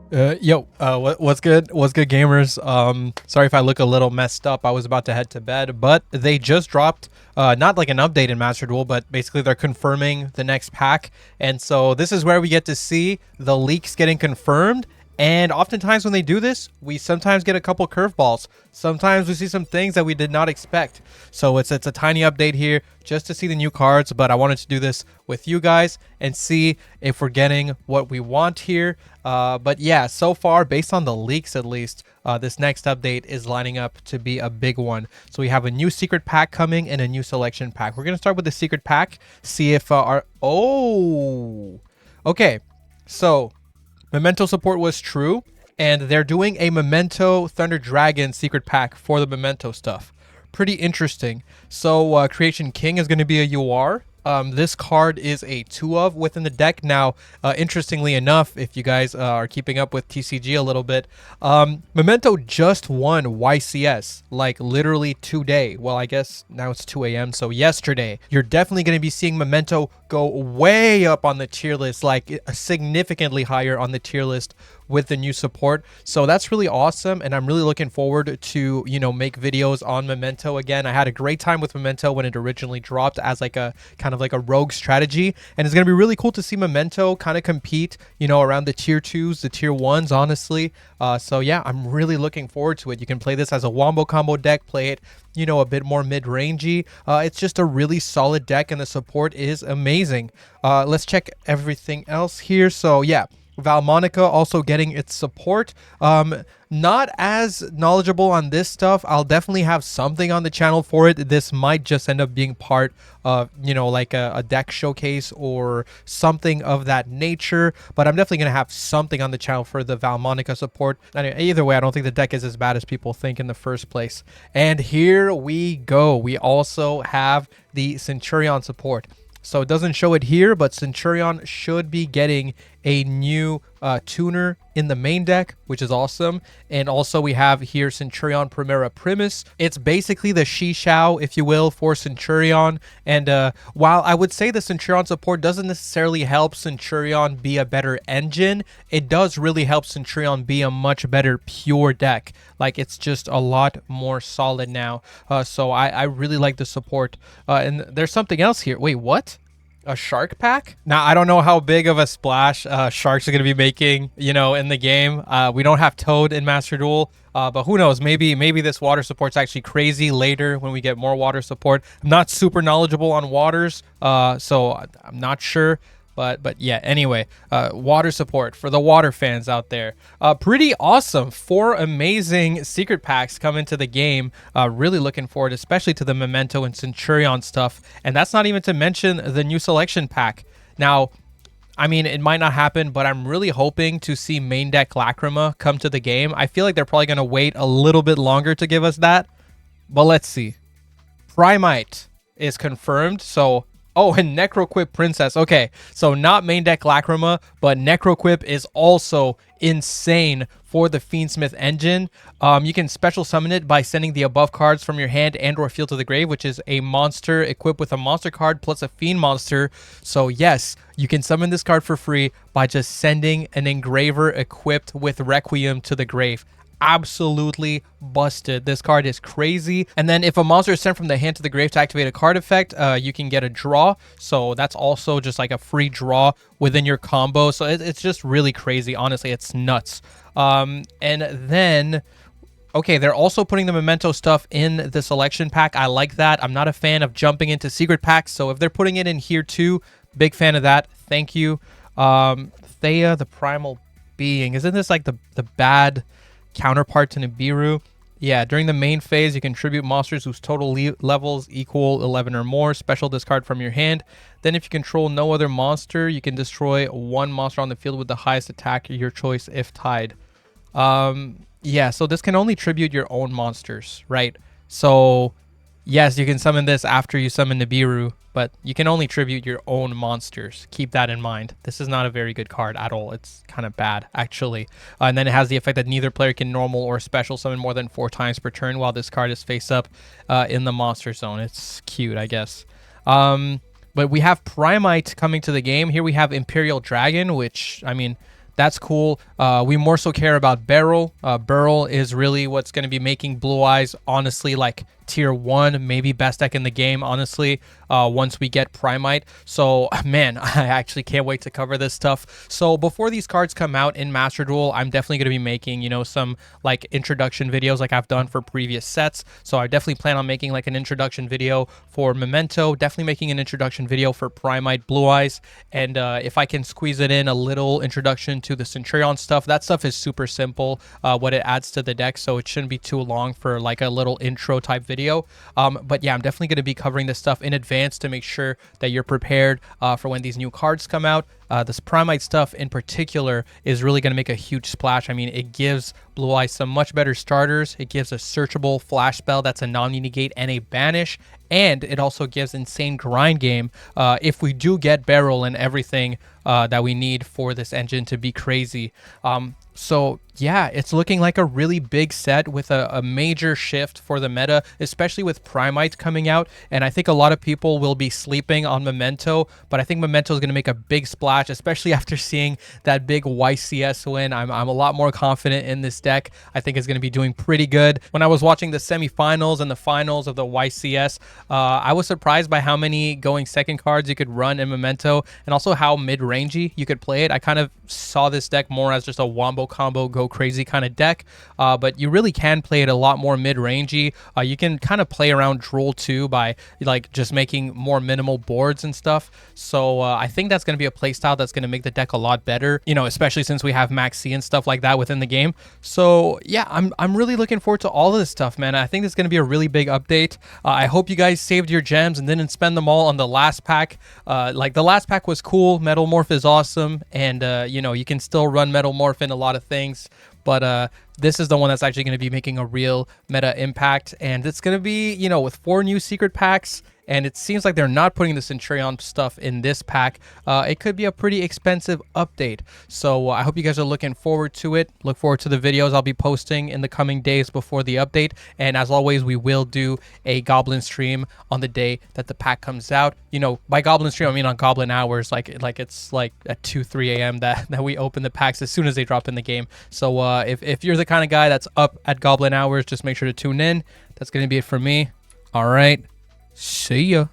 What's good? What's good, gamers? Sorry if I look a little messed up. I was about to head to bed, but they just dropped, not like an update in Master Duel, but basically they're confirming the next pack. And so this is where we get to see the leaks getting confirmed. And oftentimes when they do this, we sometimes get a couple curveballs. Sometimes we see some things that we did not expect. So it's a tiny update here just to see the new cards, but I wanted to do this with you guys and see if we're getting what we want here. But yeah, so far, based on the leaks at least, this next update is lining up to be a big one. So we have a new secret pack coming and a new selection pack. We're going to start with the secret pack, see if okay, so Memento support was true, and they're doing a Memento Thunder Dragon secret pack for the Memento stuff. Pretty interesting. So Creation King is going to be a UR. This card is a 2-of within the deck. Now, interestingly enough, if you guys are keeping up with TCG a little bit, Memento just won YCS, like literally today. Well, I guess now it's 2 a.m., so yesterday. You're definitely going to be seeing Memento go way up on the tier list, like significantly higher on the tier list with the new support. So that's really awesome, and I'm really looking forward to, you know, make videos on Memento again. I had a great time with Memento when it originally dropped as like a kind of like a rogue strategy, and it's going to be really cool to see Memento kind of compete, you know, around the tier 2s, the tier 1s, honestly. So yeah, I'm really looking forward to it. You can play this as a wombo combo deck, play it, you know, a bit more mid-rangey. It's just a really solid deck, and the support is amazing. Let's check everything else here. So yeah, Vaalmonica also getting its support. Not as knowledgeable on this stuff. I'll definitely have something on the channel for it. This might just end up being part of, you know, like a deck showcase or something of that nature, but I'm definitely going to have something on the channel for the Vaalmonica support. Anyway, either way, I don't think the deck is as bad as people think in the first place. And here we go. We also have the Centurion support. So it doesn't show it here, but Centurion should be getting a new tuner in the main deck, which is awesome. And also we have here Centurion Primera Primus. It's basically the Shishao, if you will, for Centurion. And while I would say the Centurion support doesn't necessarily help Centurion be a better engine, it does really help Centurion be a much better pure deck. Like, it's just a lot more solid now. So I really like the support. And there's something else here. Wait, what? A shark pack? Now, I don't know how big of a splash sharks are going to be making, you know, in the game. We don't have Toad in Master Duel, but who knows? Maybe this water support's actually crazy later when we get more water support. I'm not super knowledgeable on waters, so I'm not sure. But yeah, anyway, water support for the water fans out there. Pretty awesome. 4 amazing secret packs come into the game. Really looking forward, especially to the Memento and Centurion stuff. And that's not even to mention the new selection pack. Now, I mean, it might not happen, but I'm really hoping to see main deck Lacrima come to the game. I feel like they're probably going to wait a little bit longer to give us that. But let's see. Primite is confirmed, so... Oh, and Necroquip Princess. Okay, so not main deck Lacrima, but Necroquip is also insane for the Fiendsmith engine. You can special summon it by sending the above cards from your hand and or field to the grave, which is a monster equipped with a monster card plus a fiend monster. So yes, you can summon this card for free by just sending an engraver equipped with Requiem to the grave. Absolutely busted. This card is crazy. And then if a monster is sent from the hand to the grave to activate a card effect, you can get a draw. So that's also just like a free draw within your combo. So it's just really crazy. Honestly, it's nuts. And then... Okay, they're also putting the Memento stuff in the selection pack. I like that. I'm not a fan of jumping into secret packs, so if they're putting it in here too, big fan of that. Thank you. Thea, the Primal Being. Isn't this like the bad counterpart to Nibiru? Yeah, during the main phase, you can tribute monsters whose total levels equal 11 or more. Special discard from your hand. Then if you control no other monster, you can destroy one monster on the field with the highest attack your choice if tied. Yeah, so this can only tribute your own monsters, right? So yes, you can summon this after you summon Nibiru, but you can only tribute your own monsters. Keep that in mind. This is not a very good card at all. It's kind of bad, actually. And then it has the effect that neither player can normal or special summon more than 4 times per turn while this card is face up in the monster zone. It's cute, I guess. But we have Primite coming to the game. Here we have Imperial Dragon, which, I mean, That's cool. We more so care about Barrel. Barrel is really what's going to be making Blue Eyes, honestly, like tier 1, maybe best deck in the game, honestly, once we get Primite. So, man, I actually can't wait to cover this stuff. So before these cards come out in Master Duel, I'm definitely going to be making, you know, some like introduction videos like I've done for previous sets. So I definitely plan on making like an introduction video for Memento, definitely making an introduction video for Primite Blue Eyes, and if I can squeeze it in a little introduction to the Centurion stuff, that stuff is super simple, what it adds to the deck, so it shouldn't be too long for like a little intro type video. But yeah, I'm definitely going to be covering this stuff in advance to make sure that you're prepared for when these new cards come out. This Primite stuff in particular is really going to make a huge splash. I mean, it gives Blue Eyes some much better starters. It gives a searchable flash spell that's a non-negate and a banish, and it also gives insane grind game if we do get Barrel and everything that we need for this engine to be crazy. So yeah, it's looking like a really big set with a major shift for the meta, especially with Primite coming out. And I think a lot of people will be sleeping on Memento, but I think Memento is going to make a big splash, especially after seeing that big YCS win. I'm a lot more confident in this deck. I think it's going to be doing pretty good. When I was watching the semifinals and the finals of the YCS, I was surprised by how many going second cards you could run in Memento, and also how mid-rangey you could play it. I kind of saw this deck more as just a wombo combo go crazy kind of deck, but you really can play it a lot more mid-rangey. You can kind of play around Drool too by like just making more minimal boards and stuff. So I think that's going to be a playstyle that's going to make the deck a lot better, you know, especially since we have Maxi and stuff like that within the game. So yeah, I'm really looking forward to all of this stuff, man. I think it's going to be a really big update. I hope you guys saved your gems and didn't spend them all on the last pack. Like the last pack was cool. Metal Morph is awesome, and you know, you can still run Metal Morph in a lot of things, but this is the one that's actually going to be making a real meta impact, and it's going to be, you know, with 4 new secret packs, and it seems like they're not putting the Centurion stuff in this pack. It could be a pretty expensive update. So I hope you guys are looking forward to it. Look forward to the videos I'll be posting in the coming days before the update. And as always, we will do a Goblin stream on the day that the pack comes out. You know, by Goblin stream, I mean on Goblin hours, like it's like at 2-3 a.m. that we open the packs as soon as they drop in the game. So if you're the kind of guy that's up at Goblin hours, just make sure to tune in. That's going to be it for me. All right. See ya.